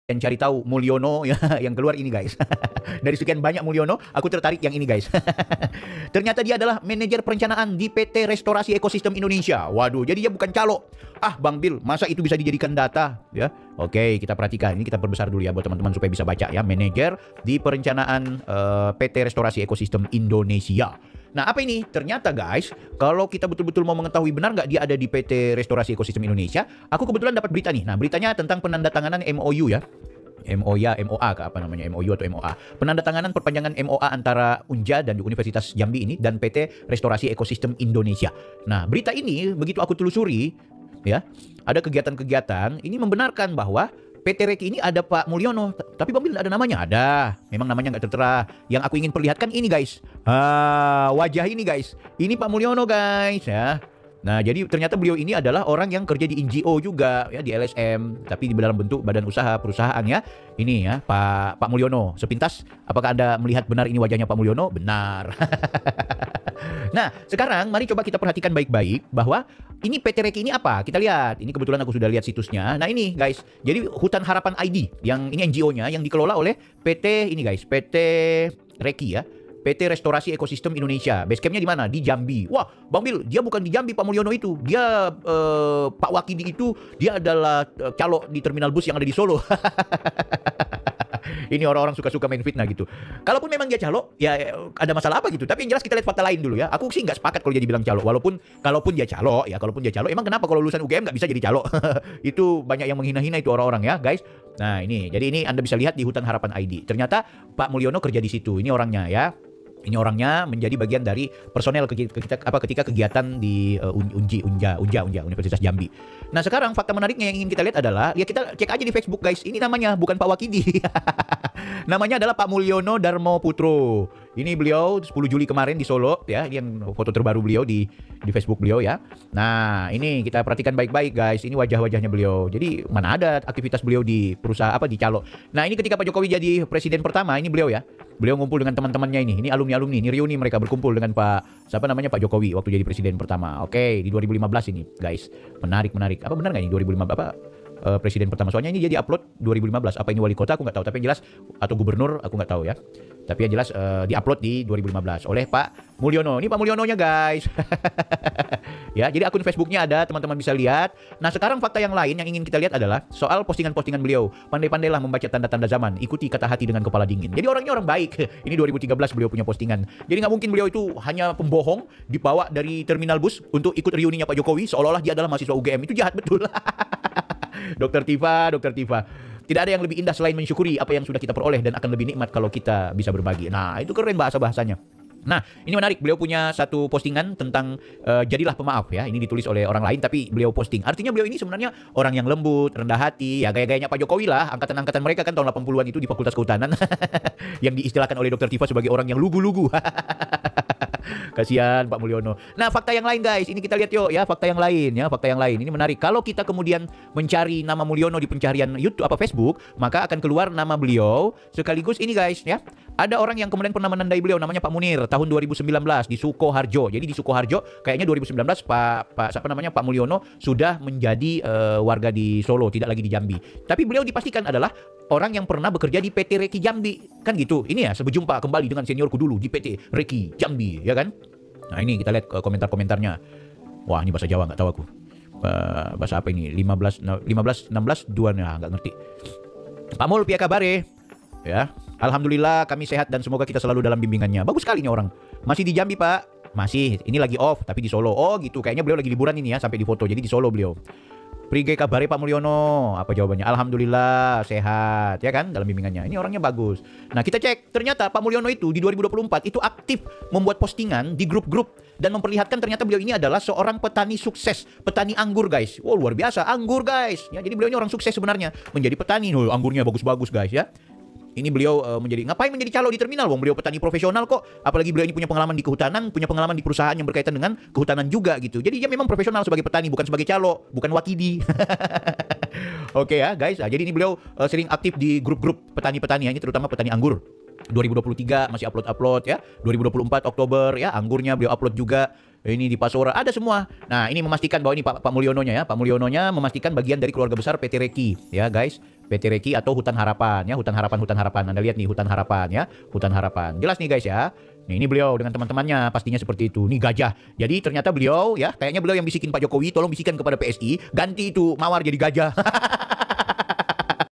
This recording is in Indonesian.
yang cari tahu Mulyono ya, yang keluar ini guys. Dari sekian banyak Mulyono, aku tertarik yang ini guys. Ternyata dia adalah manajer perencanaan di PT Restorasi Ekosistem Indonesia. Waduh, jadi dia bukan calo. Ah, Bang Bil, masa itu bisa dijadikan data ya? Oke, kita perhatikan. Ini kita perbesar dulu ya buat teman-teman supaya bisa baca ya. Manajer di perencanaan PT Restorasi Ekosistem Indonesia. Nah, apa ini? Ternyata guys, kalau kita betul-betul mau mengetahui benar nggak dia ada di PT Restorasi Ekosistem Indonesia, aku kebetulan dapat berita nih. Nah, beritanya tentang penandatanganan MOU ya. MOA ke apa namanya, MOU atau MOA. Penandatanganan perpanjangan MOA antara Unja dan Universitas Jambi ini dan PT Restorasi Ekosistem Indonesia. Nah, berita ini begitu aku telusuri ya, ada kegiatan-kegiatan ini membenarkan bahwa PT Reki ini ada Pak Mulyono, tapi Bang Bil ada namanya? Ada, memang namanya nggak tertera. Yang aku ingin perlihatkan ini guys, wajah ini guys, ini Pak Mulyono guys ya. Nah, jadi ternyata beliau ini adalah orang yang kerja di NGO juga ya, di LSM, tapi di dalam bentuk badan usaha perusahaan ya. Ini ya, Pak Mulyono. Sepintas, apakah Anda melihat benar ini wajahnya Pak Mulyono? Benar. Nah, sekarang mari coba kita perhatikan baik-baik bahwa ini PT Reki ini apa? Kita lihat. Ini kebetulan aku sudah lihat situsnya. Nah, ini guys. Jadi Hutan Harapan ID yang ini NGO-nya yang dikelola oleh PT ini guys, PT Reki ya. PT Restorasi Ekosistem Indonesia. Basecampnya di mana? Di Jambi. Wah, Bang Bil, dia bukan di Jambi Pak Mulyono itu. Dia Pak Wakidi itu dia adalah calo di terminal bus yang ada di Solo. Ini orang-orang suka-suka main fitnah gitu. Kalaupun memang dia calo, ya ada masalah apa gitu. Tapi yang jelas kita lihat fakta lain dulu ya. Aku sih nggak sepakat kalau dia dibilang calo. Kalaupun dia calo, emang kenapa kalau lulusan UGM nggak bisa jadi calo? Itu banyak yang menghina-hina itu orang-orang ya, guys. Nah ini, jadi ini Anda bisa lihat di Hutan Harapan ID. Ternyata Pak Mulyono kerja di situ. Ini orangnya ya. Ini orangnya menjadi bagian dari personel ketika kegiatan di Unja Universitas Jambi. Nah, sekarang fakta menariknya yang ingin kita lihat adalah ya kita cek aja di Facebook guys. Ini namanya bukan Pak Wakidi. Namanya adalah Pak Mulyono Darmo Putro. Ini beliau 10 Juli kemarin di Solo ya. Ini yang foto terbaru beliau di Facebook beliau ya. Nah, ini kita perhatikan baik-baik guys. Ini wajah-wajahnya beliau. Jadi mana ada aktivitas beliau di perusahaan di calo. Nah, ini ketika Pak Jokowi jadi presiden pertama, ini beliau ya. Beliau ngumpul dengan teman-temannya ini alumni, ini reuni mereka berkumpul dengan Pak Pak Jokowi waktu jadi presiden pertama. Oke, di 2015 ini, guys. Menarik. Apa benar nggak ini 2015 presiden pertama? Soalnya ini dia di-upload 2015. Apa ini wali kota aku nggak tahu, tapi yang jelas atau gubernur aku nggak tahu ya. Tapi yang jelas di-upload di 2015 oleh Pak Mulyono. Ini Pak Mulyononya, guys. Ya, jadi akun Facebooknya ada, teman-teman bisa lihat. Nah, sekarang fakta yang lain yang ingin kita lihat adalah soal postingan-postingan beliau. Pandai-pandailah membaca tanda-tanda zaman, ikuti kata hati dengan kepala dingin. Jadi orangnya orang baik. Ini 2013 beliau punya postingan. Jadi nggak mungkin beliau itu hanya pembohong, dibawa dari terminal bus untuk ikut reuninya Pak Jokowi seolah-olah dia adalah mahasiswa UGM. Itu jahat betul. Dokter Tifa. Tidak ada yang lebih indah selain mensyukuri apa yang sudah kita peroleh dan akan lebih nikmat kalau kita bisa berbagi. Nah, itu keren bahasa-bahasanya. Nah, ini menarik. Beliau punya satu postingan tentang jadilah pemaaf ya. Ini ditulis oleh orang lain tapi beliau posting. Artinya beliau ini sebenarnya orang yang lembut, rendah hati, ya gaya-gayanya Pak Jokowi lah. Angkatan-angkatan mereka kan tahun 80-an itu di Fakultas Kehutanan yang diistilahkan oleh Dokter Tifa sebagai orang yang lugu-lugu. Kasihan Pak Mulyono. Nah, fakta yang lain guys, ini kita lihat yuk ya, fakta yang lain. Ini menarik. Kalau kita kemudian mencari nama Mulyono di pencarian YouTube Facebook, maka akan keluar nama beliau sekaligus ini guys ya. Ada orang yang kemudian pernah menandai beliau, namanya Pak Munir, tahun 2019 di Sukoharjo. Jadi di Sukoharjo kayaknya 2019 Pak Mulyono sudah menjadi warga di Solo, tidak lagi di Jambi. Tapi beliau dipastikan adalah orang yang pernah bekerja di PT Reki Jambi. Kan gitu. Ini ya, berjumpa kembali dengan seniorku dulu di PT Reki Jambi, ya kan? Nah, ini kita lihat komentar-komentarnya. Wah, ini bahasa Jawa nggak tahu aku. Bahasa apa ini? 15 16 2 nah, nggak ngerti. Pak Mul, piye kabare? Ya. Alhamdulillah kami sehat dan semoga kita selalu dalam bimbingannya. Bagus sekali nih orang. Masih di Jambi, Pak? Masih. Ini lagi off tapi di Solo. Oh, gitu. Kayaknya beliau lagi liburan ini ya sampai di foto. Jadi di Solo beliau. Prige kabare Pak Mulyono? Apa jawabannya? Alhamdulillah sehat, ya kan, dalam bimbingannya. Ini orangnya bagus. Nah, kita cek, ternyata Pak Mulyono itu di 2024 itu aktif membuat postingan di grup-grup dan memperlihatkan ternyata beliau ini adalah seorang petani sukses, petani anggur, guys. Wow, luar biasa, anggur, guys. Ya, jadi beliau ini orang sukses sebenarnya, menjadi petani. Oh, anggurnya bagus-bagus, guys, ya. Ini beliau ngapain menjadi calo di terminal? Wong beliau petani profesional kok. Apalagi beliau ini punya pengalaman di kehutanan, punya pengalaman di perusahaan yang berkaitan dengan kehutanan juga gitu. Jadi dia memang profesional sebagai petani, bukan sebagai calo, bukan wakidi. Oke ya guys. Nah, jadi ini beliau sering aktif di grup-grup petani-petani, ini terutama petani anggur. 2023 masih upload ya. 2024 Oktober ya, anggurnya beliau upload juga. Ini di Pasora ada semua. Nah, ini memastikan bahwa ini Pak Mulyononya ya. Pak Mulyononya memastikan bagian dari keluarga besar PT Reki ya, guys. PT Reki atau Hutan Harapan ya, Hutan Harapan. Anda lihat nih Hutan Harapan ya, Hutan Harapan. Jelas nih guys ya. Nah, ini beliau dengan teman-temannya pastinya seperti itu. Nih gajah. Jadi ternyata beliau ya, kayaknya beliau yang bisikin Pak Jokowi, tolong bisikan kepada PSI ganti itu mawar jadi gajah.